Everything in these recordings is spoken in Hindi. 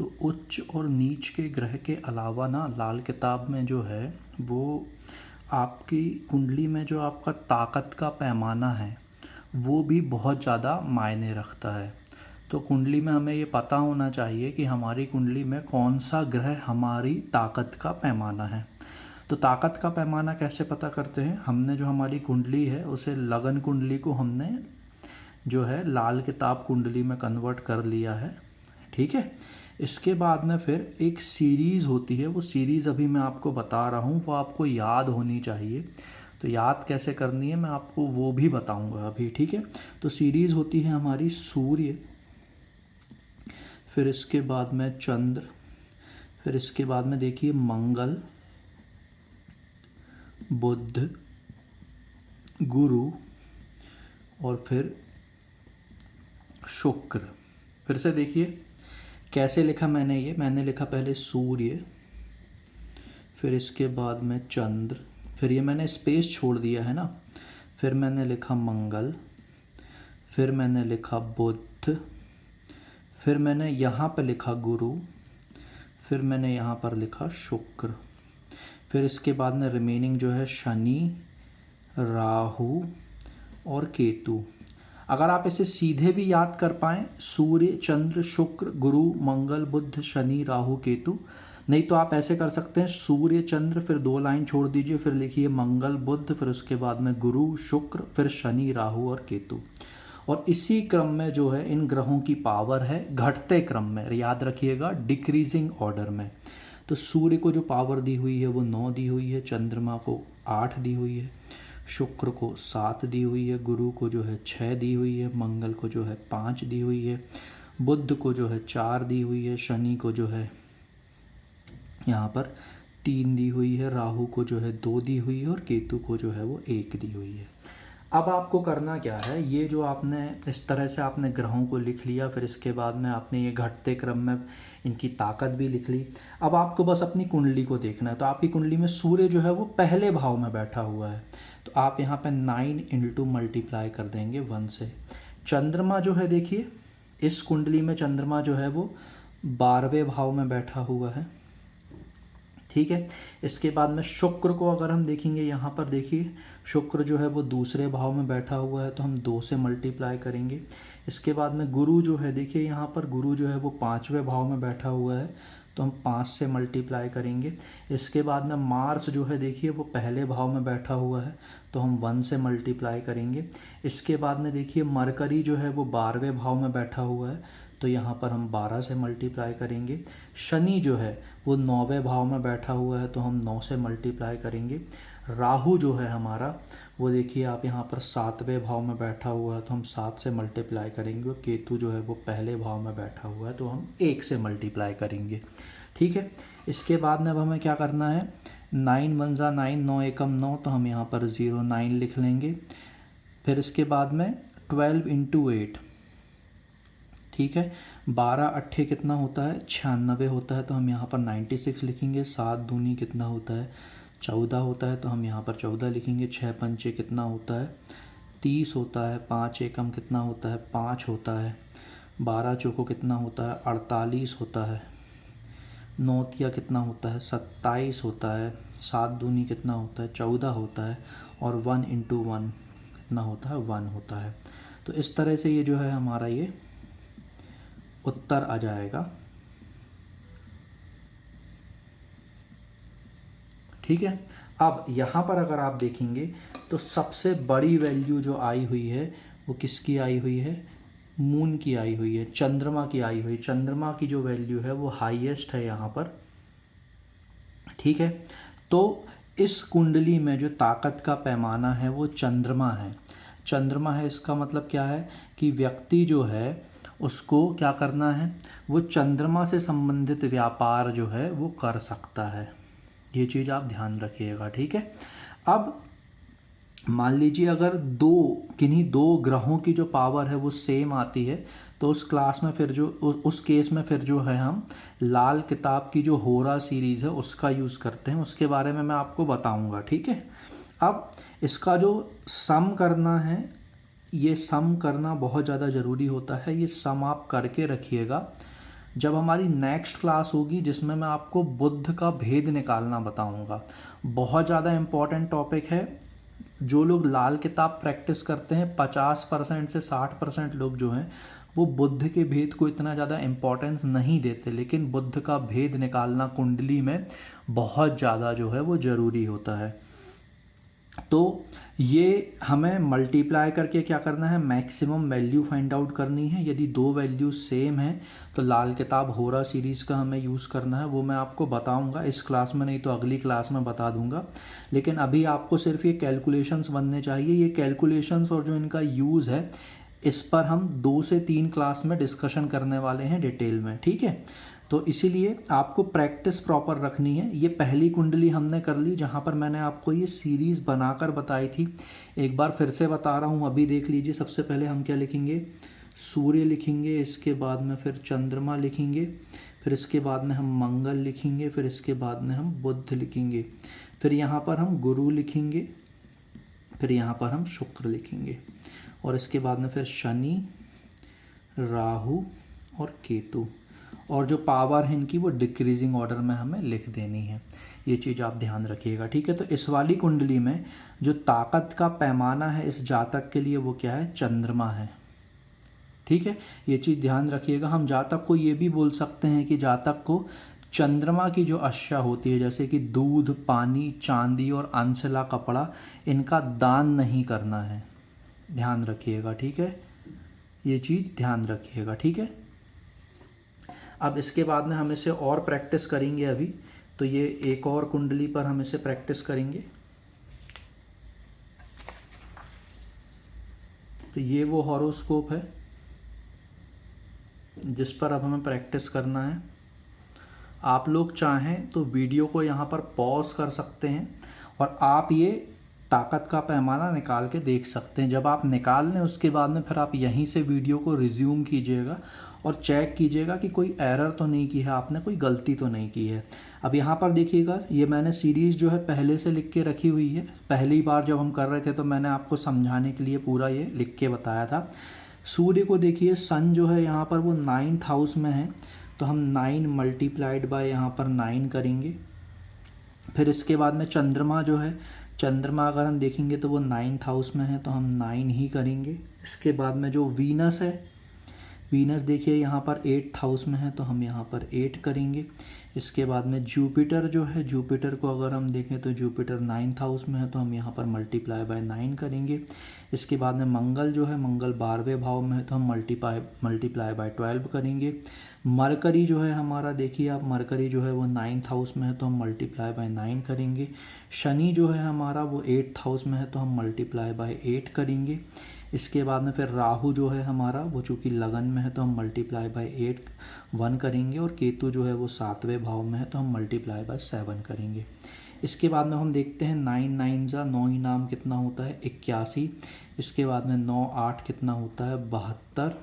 तो उच्च और नीच के ग्रह के अलावा ना लाल किताब में जो है वो आपकी कुंडली में जो आपका ताकत का पैमाना है वो भी बहुत ज़्यादा मायने रखता है। तो कुंडली में हमें ये पता होना चाहिए कि हमारी कुंडली में कौन सा ग्रह हमारी ताकत का पैमाना है। तो ताकत का पैमाना कैसे पता करते हैं? हमने जो हमारी कुंडली है उसे लगन कुंडली को हमने जो है लाल किताब कुंडली में कन्वर्ट कर लिया है। ठीक है, इसके बाद में फिर एक सीरीज़ होती है, वो सीरीज़ अभी मैं आपको बता रहा हूँ, वो आपको याद होनी चाहिए। तो याद कैसे करनी है मैं आपको वो भी बताऊंगा अभी। ठीक है, तो सीरीज़ होती है हमारी सूर्य, फिर इसके बाद में चंद्र, फिर इसके बाद में देखिए मंगल, बुध, गुरु और फिर शुक्र। फिर से देखिए कैसे लिखा मैंने लिखा पहले सूर्य, फिर इसके बाद में चंद्र, फिर ये मैंने स्पेस छोड़ दिया है ना, फिर मैंने लिखा मंगल, फिर मैंने लिखा बुध, फिर मैंने यहाँ पर लिखा गुरु, फिर मैंने यहाँ पर लिखा शुक्र, फिर इसके बाद में रिमेनिंग जो है शनि, राहु और केतु। अगर आप इसे सीधे भी याद कर पाएँ, सूर्य चंद्र शुक्र गुरु मंगल बुध शनि राहु केतु, नहीं तो आप ऐसे कर सकते हैं सूर्य चंद्र फिर 2 लाइन छोड़ दीजिए, फिर लिखिए मंगल बुध, फिर उसके बाद में गुरु शुक्र, फिर शनि राहु और केतु। और इसी क्रम में जो है इन ग्रहों की पावर है घटते क्रम में, याद रखिएगा डिक्रीजिंग ऑर्डर में। तो सूर्य को जो पावर दी हुई है वो 9 दी हुई है, चंद्रमा को 8 दी हुई है, शुक्र को 7 दी हुई है, गुरु को जो है 6 दी हुई है, मंगल को जो है 5 दी हुई है, बुध को जो है 4 दी हुई है, शनि को जो है यहाँ पर 3 दी हुई है, राहु को जो है 2 दी हुई है और केतु को जो है वो 1 दी हुई है। अब आपको करना क्या है, ये जो आपने इस तरह से आपने ग्रहों को लिख लिया, फिर इसके बाद में आपने ये घटते क्रम में इनकी ताकत भी लिख ली। अब आपको बस अपनी कुंडली को देखना है। तो आपकी कुंडली में सूर्य जो है वो पहले भाव में बैठा हुआ है, तो आप यहाँ पे 9 इंटू मल्टीप्लाई कर देंगे 1 से। चंद्रमा जो है देखिए इस कुंडली में चंद्रमा जो है वो 12वें भाव में बैठा हुआ है। ठीक है, इसके बाद में शुक्र को अगर हम देखेंगे, यहाँ पर देखिए शुक्र जो है वो दूसरे भाव में बैठा हुआ है, तो हम 2 से मल्टीप्लाई करेंगे। इसके बाद में गुरु जो है देखिए यहाँ पर गुरु जो है वो 5वें भाव में बैठा हुआ है, तो हम 5 से मल्टीप्लाई करेंगे। इसके बाद में मार्स जो है देखिए वो पहले भाव में बैठा हुआ है, तो हम 1 से मल्टीप्लाई करेंगे। इसके बाद में देखिए मरकरी जो है वो 12वें भाव में बैठा हुआ है, तो यहाँ पर हम 12 से मल्टीप्लाई करेंगे। शनि जो है वो 9वें भाव में बैठा हुआ है, तो हम 9 से मल्टीप्लाई करेंगे। राहु जो है हमारा वो देखिए आप यहाँ पर 7वें भाव में बैठा हुआ है, तो हम 7 से मल्टीप्लाई करेंगे। और केतु जो है वो पहले भाव में बैठा हुआ है, तो हम 1 से मल्टीप्लाई करेंगे। ठीक है, इसके बाद में अब हमें क्या करना है, 9 1 जा 9, 9 एकम 9, तो हम यहाँ पर 09 लिख लेंगे। फिर इसके बाद में 12 इंटू 8, ठीक है, 12 अट्ठे कितना होता है 96 होता है, तो हम यहाँ पर 96 लिखेंगे। 7 दूनी कितना होता है 14 होता है, तो हम यहाँ पर 14 लिखेंगे। 6 पंचे कितना होता है 30 होता है। 5 एकम कितना होता है 5 होता है। 12 चौको कितना होता है 48 होता है। 9 तिया कितना होता है 27 होता है। 7 दूनी कितना होता है 14 होता है। और 1 इंटू 1 कितना होता है 1 होता है। तो इस तरह से ये जो है हमारा ये उत्तर आ जाएगा। ठीक है, अब यहाँ पर अगर आप देखेंगे तो सबसे बड़ी वैल्यू जो आई हुई है वो किसकी आई हुई है, मून की आई हुई है, चंद्रमा की आई हुई। चंद्रमा की जो वैल्यू है वो हाईएस्ट है यहाँ पर। ठीक है, तो इस कुंडली में जो ताकत का पैमाना है वो चंद्रमा है। चंद्रमा है इसका मतलब क्या है कि व्यक्ति जो है उसको क्या करना है, वो चंद्रमा से संबंधित व्यापार जो है वो कर सकता है। ये चीज़ आप ध्यान रखिएगा। ठीक है, अब मान लीजिए अगर किन्हीं दो ग्रहों की जो पावर है वो सेम आती है, तो उस क्लास में फिर जो उस केस में फिर जो है हम लाल किताब की जो होरा सीरीज़ है उसका यूज़ करते हैं। उसके बारे में मैं आपको बताऊंगा। ठीक है, अब इसका जो सम करना है, ये सम करना बहुत ज़्यादा ज़रूरी होता है। ये सम आप करके रखिएगा, जब हमारी नेक्स्ट क्लास होगी जिसमें मैं आपको बुध का भेद निकालना बताऊंगा। बहुत ज़्यादा इम्पॉर्टेंट टॉपिक है। जो लोग लाल किताब प्रैक्टिस करते हैं 50% से 60% लोग जो हैं वो बुध के भेद को इतना ज़्यादा इम्पोर्टेंस नहीं देते, लेकिन बुध का भेद निकालना कुंडली में बहुत ज़्यादा जो है वो ज़रूरी होता है। तो ये हमें मल्टीप्लाई करके क्या करना है, मैक्सिमम वैल्यू फाइंड आउट करनी है। यदि दो वैल्यू सेम है तो लाल किताब होरा सीरीज़ का हमें यूज़ करना है। वो मैं आपको बताऊंगा इस क्लास में, नहीं तो अगली क्लास में बता दूंगा। लेकिन अभी आपको सिर्फ ये कैलकुलेशंस बनने चाहिए। ये कैलकुलेशंस और जो इनका यूज़ है इस पर हम 2 से 3 क्लास में डिस्कशन करने वाले हैं डिटेल में, ठीक है। तो इसीलिए आपको प्रैक्टिस प्रॉपर रखनी है। ये पहली कुंडली हमने कर ली जहाँ पर मैंने आपको ये सीरीज़ बनाकर बताई थी। एक बार फिर से बता रहा हूँ, अभी देख लीजिए। सबसे पहले हम क्या लिखेंगे, सूर्य लिखेंगे, इसके बाद में फिर चंद्रमा लिखेंगे, फिर इसके बाद में हम मंगल लिखेंगे, फिर इसके बाद में हम बुध लिखेंगे, फिर यहाँ पर हम गुरु लिखेंगे, फिर यहाँ पर हम शुक्र लिखेंगे, और इसके बाद में फिर शनि, राहु और केतु। और जो पावर है इनकी वो डिक्रीजिंग ऑर्डर में हमें लिख देनी है। ये चीज़ आप ध्यान रखिएगा, ठीक है। तो इस वाली कुंडली में जो ताकत का पैमाना है इस जातक के लिए वो क्या है, चंद्रमा है, ठीक है। ये चीज़ ध्यान रखिएगा। हम जातक को ये भी बोल सकते हैं कि जातक को चंद्रमा की जो अश्या होती है जैसे कि दूध, पानी, चांदी और अंशला कपड़ा, इनका दान नहीं करना है। ध्यान रखिएगा, ठीक है। ये चीज़ ध्यान रखिएगा, ठीक है। अब इसके बाद में हम इसे और प्रैक्टिस करेंगे अभी। तो ये एक और कुंडली पर हम इसे प्रैक्टिस करेंगे। तो ये वो हॉरोस्कोप है जिस पर अब हमें प्रैक्टिस करना है। आप लोग चाहें तो वीडियो को यहाँ पर पॉज कर सकते हैं और आप ये ताकत का पैमाना निकाल के देख सकते हैं। जब आप निकाल लें उसके बाद में फिर आप यहीं से वीडियो को रिज्यूम कीजिएगा और चेक कीजिएगा कि कोई एरर तो नहीं की है आपने, कोई गलती तो नहीं की है। अब यहाँ पर देखिएगा, ये मैंने सीरीज़ जो है पहले से लिख के रखी हुई है। पहली बार जब हम कर रहे थे तो मैंने आपको समझाने के लिए पूरा ये लिख के बताया था। सूर्य को देखिए, सन जो है यहाँ पर वो 9th हाउस में है, तो हम 9 मल्टीप्लाइड बाय यहाँ पर 9 करेंगे। फिर इसके बाद में चंद्रमा जो है, चंद्रमा अगर हम देखेंगे तो वो 9th हाउस में है, तो हम 9 ही करेंगे। इसके बाद में जो वीनस है, वीनस देखिए यहाँ पर 8th हाउस में है, तो हम यहाँ पर 8 करेंगे। इसके बाद में जुपिटर जो है, जुपिटर को अगर हम देखें तो जुपिटर 9th हाउस में है, तो हम यहाँ पर मल्टीप्लाई बाय 9 करेंगे। इसके बाद में मंगल जो है, मंगल 12वें भाव में है, तो हम मल्टीप्लाई बाय 12 करेंगे। मरकरी जो है हमारा, देखिए आप, मरकरी जो है वो 9th हाउस में है, तो हम मल्टीप्लाई बाय 9 करेंगे। शनि जो है हमारा वो 8th हाउस में है, तो हम मल्टीप्लाई बाय 8 करेंगे। इसके बाद में फिर राहु जो है हमारा वो चूँकि लगन में है, तो हम मल्टीप्लाई बाय 1 करेंगे। और केतु जो है वो 7वें भाव में है, तो हम मल्टीप्लाई बाय 7 करेंगे। इसके बाद में हम देखते हैं 9 9 जा 9 इनाम कितना होता है, 81। इसके बाद में 9 8 कितना होता है, 72।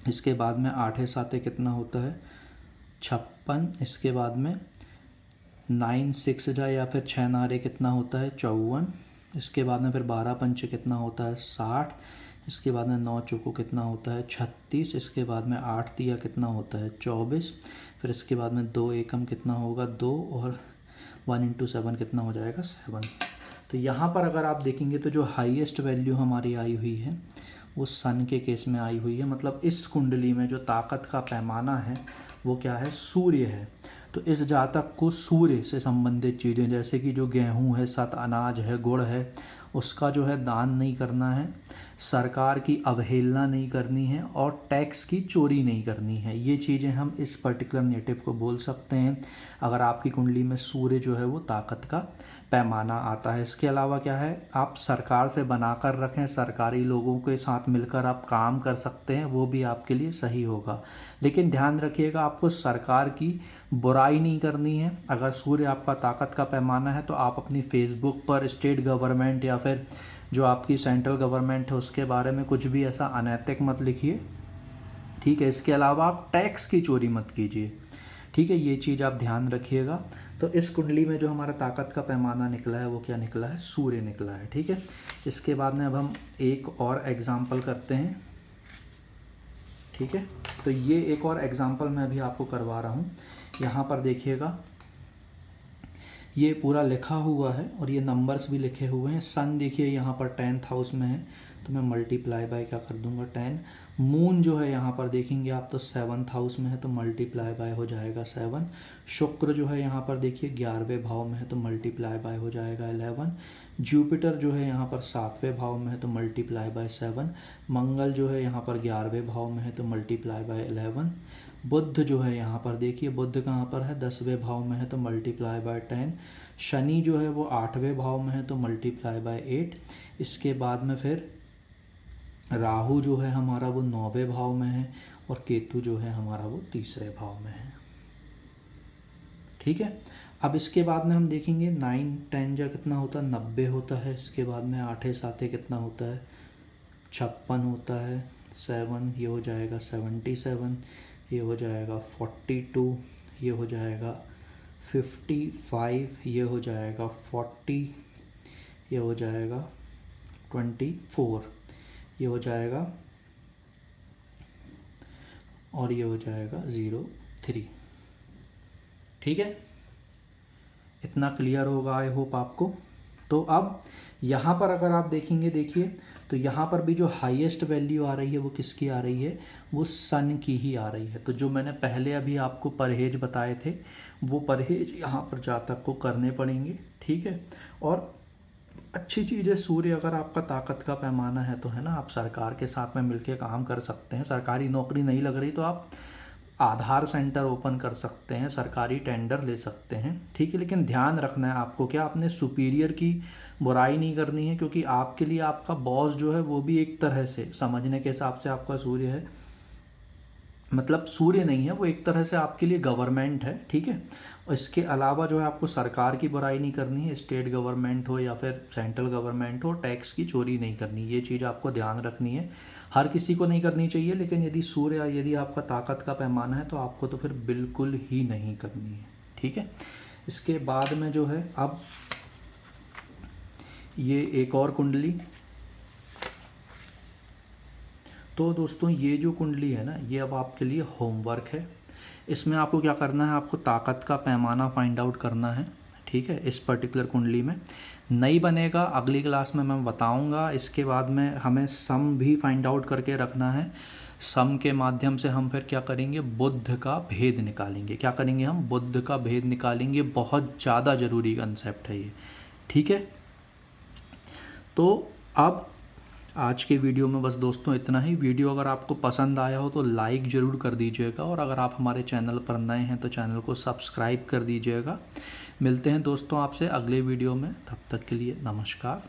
इसके बाद में 8 7 कितना होता है, 56। इसके बाद में 9 6 जा या फिर 6 नारे कितना होता है, 54। इसके बाद में फिर 12 पंच कितना होता है, 60। इसके बाद में 9 चौको कितना होता है, 36। इसके बाद में 8 तिया कितना होता है, 24। फिर इसके बाद में 2 एकम कितना होगा, 2, और 1 इंटू 7 कितना हो जाएगा, 7। तो यहाँ पर अगर आप देखेंगे तो जो हाईएस्ट वैल्यू हमारी आई हुई है वो सन के केस में आई हुई है। मतलब इस कुंडली में जो ताकत का पैमाना है वो क्या है, सूर्य है। तो इस जातक को सूर्य से संबंधित चीज़ें जैसे कि जो गेहूं है, सत अनाज है, गुड़ है, उसका जो है दान नहीं करना है, सरकार की अवहेलना नहीं करनी है, और टैक्स की चोरी नहीं करनी है। ये चीज़ें हम इस पर्टिकुलर नेटिव को बोल सकते हैं अगर आपकी कुंडली में सूर्य जो है वो ताकत का पैमाना आता है। इसके अलावा क्या है, आप सरकार से बनाकर रखें, सरकारी लोगों के साथ मिलकर आप काम कर सकते हैं, वो भी आपके लिए सही होगा। लेकिन ध्यान रखिएगा, आपको सरकार की बुराई नहीं करनी है। अगर सूर्य आपका ताकत का पैमाना है तो आप अपनी फेसबुक पर स्टेट गवर्नमेंट या फिर जो आपकी सेंट्रल गवर्नमेंट है उसके बारे में कुछ भी ऐसा अनैतिक मत लिखिए, ठीक है। इसके अलावा आप टैक्स की चोरी मत कीजिए, ठीक है। ये चीज़ आप ध्यान रखिएगा। तो इस कुंडली में जो हमारा ताकत का पैमाना निकला है वो क्या निकला है, सूर्य निकला है, ठीक है। इसके बाद में अब हम एक और एग्जाम्पल करते हैं, ठीक है। तो ये एक और एग्जांपल मैं अभी आपको करवा रहा हूँ। यहाँ पर देखिएगा, ये पूरा लिखा हुआ है और ये नंबर्स भी लिखे हुए हैं। सन देखिए यहाँ पर 10th हाउस में है, तो मैं मल्टीप्लाई बाय क्या कर दूंगा 10। मून जो है यहाँ पर देखेंगे आप तो 7th हाउस में है, तो मल्टीप्लाई बाय हो जाएगा 7। शुक्र जो है यहाँ पर देखिए 11वें भाव में है, तो मल्टीप्लाई बाय हो जाएगा 11। जुपिटर जो है यहाँ पर 7वें भाव में है, तो मल्टीप्लाई बाय 7। मंगल जो है यहाँ पर 11वें भाव में है, तो मल्टीप्लाई बाय 11। बुध जो है यहाँ पर देखिए, बुध कहाँ पर है 10वें भाव में है, तो मल्टीप्लाई बाय 10। शनि जो है वो 8वें भाव में है, तो मल्टीप्लाई बाय 8। इसके बाद में फिर राहु जो है हमारा वो 9वें भाव में है, और केतु जो है हमारा वो 3रे भाव में है। ठीक है। अब इसके बाद में हम देखेंगे 9 10 जा कितना होता है 90 होता है। इसके बाद में 8 7 कितना होता है 56 होता है। 7 ये हो जाएगा 77, ये हो जाएगा 42, ये हो जाएगा 55, ये हो जाएगा 40, ये हो जाएगा 24, ये हो जाएगा और ये हो जाएगा 03। ठीक है, इतना क्लियर होगा आई होप आपको। तो अब यहाँ पर अगर आप देखेंगे, देखिए तो यहाँ पर भी जो हाईएस्ट वैल्यू आ रही है वो किसकी आ रही है, वो सन की ही आ रही है। तो जो मैंने पहले अभी आपको परहेज बताए थे, वो परहेज यहाँ पर जातक को करने पड़ेंगे। ठीक है। और अच्छी चीज़ है, सूर्य अगर आपका ताकत का पैमाना है तो है ना, आप सरकार के साथ में मिलकर काम कर सकते हैं। सरकारी नौकरी नहीं लग रही तो आप आधार सेंटर ओपन कर सकते हैं, सरकारी टेंडर ले सकते हैं। ठीक है। लेकिन ध्यान रखना है आपको, क्या आपने सुपीरियर की बुराई नहीं करनी है, क्योंकि आपके लिए आपका बॉस जो है वो भी एक तरह से समझने के हिसाब से आपका सूर्य है, मतलब सूर्य नहीं है वो, एक तरह से आपके लिए गवर्नमेंट है। ठीक है। और इसके अलावा जो है आपको सरकार की बुराई नहीं करनी है, स्टेट गवर्नमेंट हो या फिर सेंट्रल गवर्नमेंट हो, टैक्स की चोरी नहीं करनी, ये चीज़ आपको ध्यान रखनी है। हर किसी को नहीं करनी चाहिए, लेकिन यदि सूर्य यदि आपका ताकत का पैमाना है तो आपको तो फिर बिल्कुल ही नहीं करनी है। ठीक है। इसके बाद में जो है अब ये एक और कुंडली, तो दोस्तों ये जो कुंडली है ना, ये अब आपके लिए होमवर्क है। इसमें आपको क्या करना है, आपको ताकत का पैमाना फाइंड आउट करना है। ठीक है। इस पर्टिकुलर कुंडली में नहीं बनेगा, अगली क्लास में मैं बताऊंगा। इसके बाद में हमें सम भी फाइंड आउट करके रखना है। सम के माध्यम से हम फिर क्या करेंगे, बुध का भेद निकालेंगे। क्या करेंगे हम, बुध का भेद निकालेंगे। बहुत ज़्यादा ज़रूरी कंसेप्ट है ये। ठीक है। तो अब आज के वीडियो में बस दोस्तों इतना ही। वीडियो अगर आपको पसंद आया हो तो लाइक ज़रूर कर दीजिएगा, और अगर आप हमारे चैनल पर नए हैं तो चैनल को सब्सक्राइब कर दीजिएगा। मिलते हैं दोस्तों आपसे अगले वीडियो में, तब तक के लिए नमस्कार।